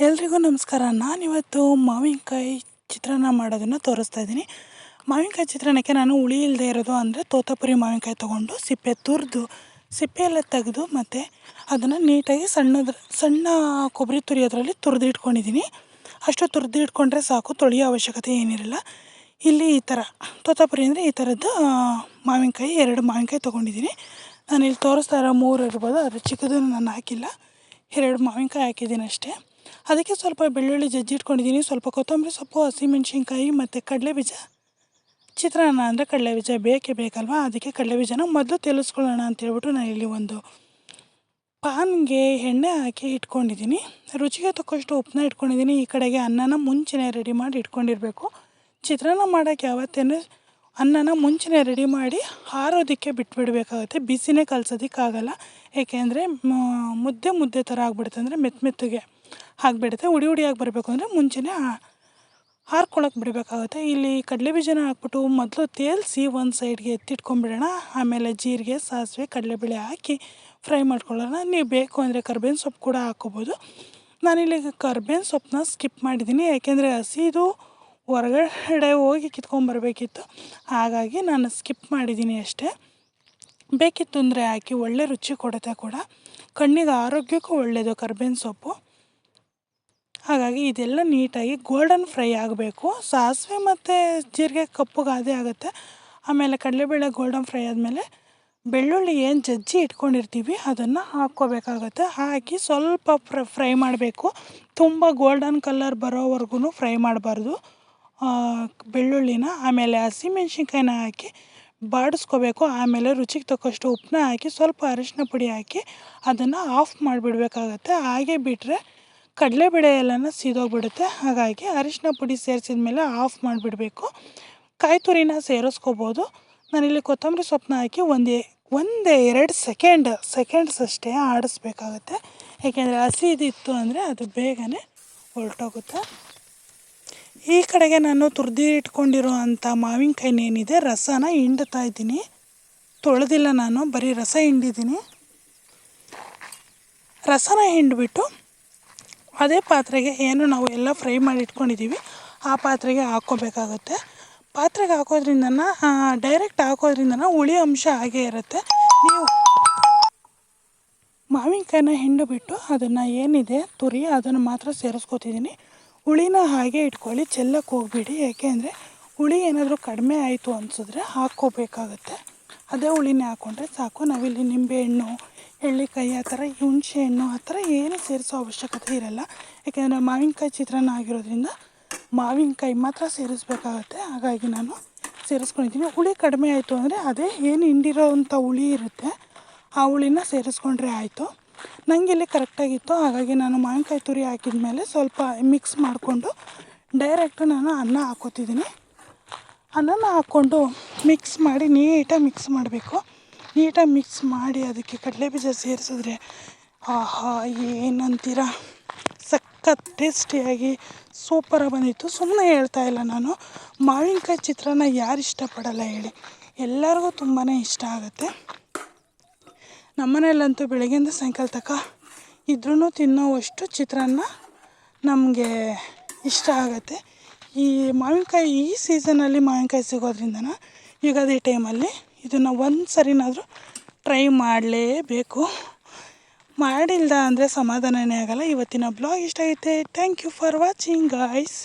ಎಲ್ರಿಗೂ ನಮಸ್ಕಾರ. ನಾನಿವತ್ತು ಮಾವಿನಕಾಯಿ ಚಿತ್ರಾನ್ನ ಮಾಡೋದನ್ನು ತೋರಿಸ್ತಾ ಇದ್ದೀನಿ. ಮಾವಿನಕಾಯಿ ಚಿತ್ರಾನ್ನಕ್ಕೆ ನಾನು ಹುಳಿ ಇಲ್ಲದೆ ಇರೋದು ಅಂದರೆ ತೋತಾಪುರಿ ಮಾವಿನಕಾಯಿ ತೊಗೊಂಡು ಸಿಪ್ಪೆ ತುರಿದು ಸಿಪ್ಪೆ ಎಲ್ಲ ತೆಗೆದು ಮತ್ತು ಅದನ್ನು ನೀಟಾಗಿ ಸಣ್ಣ ಕೊಬ್ಬರಿ ತುರಿಯೋದ್ರಲ್ಲಿ ತುರಿದು ಇಟ್ಕೊಂಡಿದ್ದೀನಿ. ಅಷ್ಟು ತುರಿದು ಇಟ್ಕೊಂಡ್ರೆ ಸಾಕು, ತೊಳೆಯೋ ಅವಶ್ಯಕತೆ ಏನಿರಲ್ಲ. ಇಲ್ಲಿ ಈ ಥರ ತೋತಾಪುರಿ ಅಂದರೆ ಈ ಥರದ್ದು ಮಾವಿನಕಾಯಿ 2 ಮಾವಿನಕಾಯಿ ತೊಗೊಂಡಿದ್ದೀನಿ. ನಾನು ಇಲ್ಲಿ ತೋರಿಸ್ತಾ ಇರೋ 3 ಇರ್ಬೋದು, ಅದು ಚಿಕ್ಕದನ್ನು ನಾನು ಹಾಕಿಲ್ಲ. 2 ಮಾವಿನಕಾಯಿ ಹಾಕಿದ್ದೀನಿ ಅಷ್ಟೇ. ಅದಕ್ಕೆ ಸ್ವಲ್ಪ ಬೆಳ್ಳುಳ್ಳಿ ಜಜ್ಜಿಟ್ಕೊಂಡಿದ್ದೀನಿ, ಸ್ವಲ್ಪ ಕೊತ್ತಂಬರಿ ಸೊಪ್ಪು, ಹಸಿಮೆಣ್ಸಿನ್ಕಾಯಿ ಮತ್ತು ಕಡಲೆಬೀಜ. ಚಿತ್ರಾನ್ನ ಅಂದರೆ ಕಡಲೆಬೀಜ ಬೇಕಲ್ವ, ಅದಕ್ಕೆ ಕಡಲೆಬೀಜನ ಮೊದಲು ತೆಲಿಸ್ಕೊಳ್ಳೋಣ ಅಂತೇಳ್ಬಿಟ್ಟು ನಾನು ಇಲ್ಲಿ ಒಂದು ಪಾನ್ಗೆ ಎಣ್ಣೆ ಹಾಕಿ ಇಟ್ಕೊಂಡಿದ್ದೀನಿ. ರುಚಿಗೆ ತಕ್ಕಷ್ಟು ಉಪ್ಪನ್ನ ಇಟ್ಕೊಂಡಿದ್ದೀನಿ. ಈ ಕಡೆಗೆ ಅನ್ನನ ಮುಂಚೆನೇ ರೆಡಿ ಮಾಡಿ ಇಟ್ಕೊಂಡಿರಬೇಕು. ಚಿತ್ರಾನ್ನ ಮಾಡೋಕ್ಕೆ ಯಾವತ್ತೇನು ಅನ್ನನ ಮುಂಚೆನೇ ರೆಡಿ ಮಾಡಿ ಆರೋದಕ್ಕೆ ಬಿಟ್ಬಿಡಬೇಕಾಗುತ್ತೆ. ಬಿಸಿನೇ ಕಲಸೋದಕ್ಕಾಗಲ್ಲ, ಏಕೆಂದರೆ ಮುದ್ದೆ ಥರ ಆಗಿಬಿಡುತ್ತೆ, ಅಂದರೆ ಮೆತ್ತಗೆ ಆಗಿಬಿಡುತ್ತೆ. ಹುಡಿಯಾಗಿ ಬರಬೇಕು ಅಂದರೆ ಮುಂಚೆನೇ ಹಾರ್ಕೊಳಕ್ಕೆ ಬಿಡಬೇಕಾಗುತ್ತೆ. ಇಲ್ಲಿ ಕಡಲೆಬೀಜನ ಹಾಕ್ಬಿಟ್ಟು ಮೊದಲು ತೇಲಿಸಿ ಒಂದು ಸೈಡ್ಗೆ ಎತ್ತಿಟ್ಕೊಂಡ್ಬಿಡೋಣ. ಆಮೇಲೆ ಜೀರಿಗೆ, ಸಾಸಿವೆ, ಕಡಲೆಬೇಳೆ ಹಾಕಿ ಫ್ರೈ ಮಾಡ್ಕೊಳ್ಳೋಣ. ನೀವು ಬೇಕು ಅಂದರೆ ಕರ್ಬೇವಿನ ಸೊಪ್ಪು ಕೂಡ ಹಾಕ್ಕೋಬೋದು. ನಾನಿಲ್ಲಿ ಕರ್ಬೇವಿನ ಸೊಪ್ಪನ್ನ ಸ್ಕಿಪ್ ಮಾಡಿದ್ದೀನಿ, ಯಾಕೆಂದರೆ ಹಸಿದು ಹೊರಗಡೆ ಹೋಗಿ ಕಿತ್ಕೊಂಬರ್ಬೇಕಿತ್ತು, ಹಾಗಾಗಿ ನಾನು ಸ್ಕಿಪ್ ಮಾಡಿದ್ದೀನಿ ಅಷ್ಟೇ. ಬೇಕಿತ್ತು ಅಂದರೆ ಹಾಕಿ, ಒಳ್ಳೆ ರುಚಿ ಕೊಡುತ್ತೆ ಕೂಡ, ಕಣ್ಣಿಗೆ ಆರೋಗ್ಯಕ್ಕೂ ಒಳ್ಳೆಯದು ಕರ್ಬೇವಿನ ಸೊಪ್ಪು. ಹಾಗಾಗಿ ಇದೆಲ್ಲ ನೀಟಾಗಿ ಗೋಲ್ಡನ್ ಫ್ರೈ ಆಗಬೇಕು. ಸಾಸಿವೆ ಮತ್ತು ಜೀರಿಗೆ ಕಪ್ಪುಗಾದೇ ಆಗುತ್ತೆ. ಆಮೇಲೆ ಕಡಲೆಬೇಳೆ ಗೋಲ್ಡನ್ ಫ್ರೈ ಆದಮೇಲೆ ಬೆಳ್ಳುಳ್ಳಿ ಏನು ಜಜ್ಜಿ ಇಟ್ಕೊಂಡಿರ್ತೀವಿ ಅದನ್ನು ಹಾಕ್ಕೋಬೇಕಾಗತ್ತೆ. ಹಾಕಿ ಸ್ವಲ್ಪ ಫ್ರೈ ಮಾಡಬೇಕು. ತುಂಬ ಗೋಲ್ಡನ್ ಕಲರ್ ಬರೋವರೆಗೂ ಫ್ರೈ ಮಾಡಬಾರ್ದು ಬೆಳ್ಳುಳ್ಳಿನ. ಆಮೇಲೆ ಹಸಿಮೆಣ್ಸಿನ್ಕಾಯಿನ ಹಾಕಿ ಬಾಡಿಸ್ಕೋಬೇಕು. ಆಮೇಲೆ ರುಚಿಗೆ ತಕ್ಕಷ್ಟು ಉಪ್ಪನ್ನ ಹಾಕಿ ಸ್ವಲ್ಪ ಅರಿಶಿನ ಪುಡಿ ಹಾಕಿ ಅದನ್ನು ಆಫ್ ಮಾಡಿಬಿಡ್ಬೇಕಾಗತ್ತೆ. ಹಾಗೆ ಬಿಟ್ಟರೆ ಕಡಲೆಬೇಳೆ ಎಲ್ಲನೂ ಸೀದೋಗ್ಬಿಡುತ್ತೆ. ಹಾಗಾಗಿ ಅರಿಶಿನ ಪುಡಿ ಸೇರಿಸಿದ ಮೇಲೆ ಆಫ್ ಮಾಡಿಬಿಡಬೇಕು. ಕಾಯಿ ತುರಿನ ಸೇರಿಸ್ಕೋಬೋದು. ನಾನಿಲ್ಲಿ ಕೊತ್ತಂಬರಿ ಸೊಪ್ಪನ್ನ ಹಾಕಿ ಒಂದೇ 2 ಸೆಕೆಂಡ್ಸ್ ಅಷ್ಟೇ ಆಡಿಸ್ಬೇಕಾಗತ್ತೆ, ಏಕೆಂದರೆ ಹಸಿದಿತ್ತು ಅಂದರೆ ಅದು ಬೇಗನೆ ಹೊರಟೋಗುತ್ತೆ. ಈ ಕಡೆಗೆ ನಾನು ತುರಿದು ಇಟ್ಕೊಂಡಿರೋ ಅಂಥ ಮಾವಿನಕಾಯಿನೇನಿದೆ ರಸನ ಹಿಂಡ್ತಾ ಇದ್ದೀನಿ. ತೊಳೆದಿಲ್ಲ, ನಾನು ಬರೀ ರಸ ಹಿಂಡಿದ್ದೀನಿ. ರಸನ ಹಿಂಡಿಬಿಟ್ಟು ಅದೇ ಪಾತ್ರೆಗೆ ಏನು ನಾವು ಎಲ್ಲ ಫ್ರೈ ಮಾಡಿ ಇಟ್ಕೊಂಡಿದ್ದೀವಿ ಆ ಪಾತ್ರೆಗೆ ಹಾಕ್ಕೋಬೇಕಾಗತ್ತೆ. ಪಾತ್ರೆಗೆ ಹಾಕೋದ್ರಿಂದ ಡೈರೆಕ್ಟ್ ಹಾಕೋದ್ರಿಂದ ಹುಳಿ ಅಂಶ ಹಾಗೇ ಇರುತ್ತೆ. ನೀವು ಮಾವಿನಕಾಯಿನ ಹಿಂಡಿಬಿಟ್ಟು ಅದನ್ನು ಏನಿದೆ ತುರಿ ಅದನ್ನು ಮಾತ್ರ ಸೇರಿಸ್ಕೊತಿದ್ದೀನಿ. ಹುಳಿನ ಹಾಗೆ ಇಟ್ಕೊಳ್ಳಿ, ಚೆಲ್ಲಕ್ಕೆ ಹೋಗ್ಬಿಡಿ. ಯಾಕೆಂದರೆ ಹುಳಿ ಏನಾದರೂ ಕಡಿಮೆ ಆಯಿತು ಅನಿಸಿದ್ರೆ ಹಾಕ್ಕೋಬೇಕಾಗತ್ತೆ. ಅದೇ ಹುಳಿನೇ ಹಾಕ್ಕೊಂಡ್ರೆ ಸಾಕು. ನಾವಿಲ್ಲಿ ನಿಂಬೆಹಣ್ಣು, ಎಳ್ಳಿಕಾಯಿ ಆ ಥರ, ಹುಣಸೆ ಹಣ್ಣು ಆ ಥರ ಏನು ಸೇರಿಸೋ ಅವಶ್ಯಕತೆ ಇರಲ್ಲ. ಯಾಕೆಂದರೆ ಮಾವಿನಕಾಯಿ ಚಿತ್ರಾನ್ನ ಆಗಿರೋದ್ರಿಂದ ಮಾವಿನಕಾಯಿ ಮಾತ್ರ ಸೇರಿಸ್ಬೇಕಾಗತ್ತೆ. ಹಾಗಾಗಿ ನಾನು ಸೇರಿಸ್ಕೊಂಡಿದ್ದೀನಿ. ಹುಳಿ ಕಡಿಮೆ ಆಯಿತು ಅಂದರೆ ಅದೇ ಏನು ಹಿಂಡಿರೋವಂಥ ಹುಳಿ ಇರುತ್ತೆ ಆ ಹುಳಿನ ಸೇರಿಸ್ಕೊಂಡ್ರೆ ಆಯಿತು. ನನಗೆ ಇಲ್ಲಿ ಕರೆಕ್ಟಾಗಿತ್ತು, ಹಾಗಾಗಿ ನಾನು ಮಾವಿನಕಾಯಿ ತುರಿ ಹಾಕಿದ ಮೇಲೆ ಸ್ವಲ್ಪ ಮಿಕ್ಸ್ ಮಾಡಿಕೊಂಡು ಡೈರೆಕ್ಟು ನಾನು ಅನ್ನ ಹಾಕ್ಕೋತಿದ್ದೀನಿ. ಅನ್ನನ ಹಾಕ್ಕೊಂಡು ನೀಟಾಗಿ ಮಿಕ್ಸ್ ಮಾಡಬೇಕು. ನೀಟಾಗಿ ಮಿಕ್ಸ್ ಮಾಡಿ ಅದಕ್ಕೆ ಕಡಲೆಬೀಜ ಸೇರಿಸಿದ್ರೆ ಆಹಾ ಏನಂತೀರ, ಸಖತ್ ಟೇಸ್ಟಿಯಾಗಿ ಸೂಪರಾಗಿ ಬಂದಿತ್ತು. ಸುಮ್ಮನೆ ಹೇಳ್ತಾ ಇಲ್ಲ ನಾನು. ಮಾವಿನಕಾಯಿ ಚಿತ್ರಾನ್ನ ಯಾರು ಇಷ್ಟಪಡಲ್ಲ ಹೇಳಿ, ಎಲ್ಲರಿಗೂ ತುಂಬಾ ಇಷ್ಟ ಆಗುತ್ತೆ. ನಮ್ಮನೆಯಲ್ಲಂತೂ ಬೆಳಗ್ಗೆಯಿಂದ ಸಾಯಂಕಾಲ ತನಕ ಇದ್ರೂ ತಿನ್ನೋವಷ್ಟು ಚಿತ್ರಾನ್ನ ನಮಗೆ ಇಷ್ಟ ಆಗುತ್ತೆ. ಈ ಮಾವಿನಕಾಯಿ ಈ ಸೀಸನಲ್ಲಿ ಮಾವಿನಕಾಯಿ ಸಿಗೋದ್ರಿಂದ ಯುಗಾದಿ ಟೈಮಲ್ಲಿ ಇದನ್ನು ಒಂದು ಸರಿನಾದರೂ ಟ್ರೈ ಮಾಡಲೇಬೇಕು. ಮಾಡಿಲ್ದ ಅಂದರೆ ಸಮಾಧಾನವೇ ಆಗಲ್ಲ. ಇವತ್ತಿನ ಬ್ಲಾಗ್ ಇಷ್ಟ ಆಗುತ್ತೆ. Thank you for watching guys.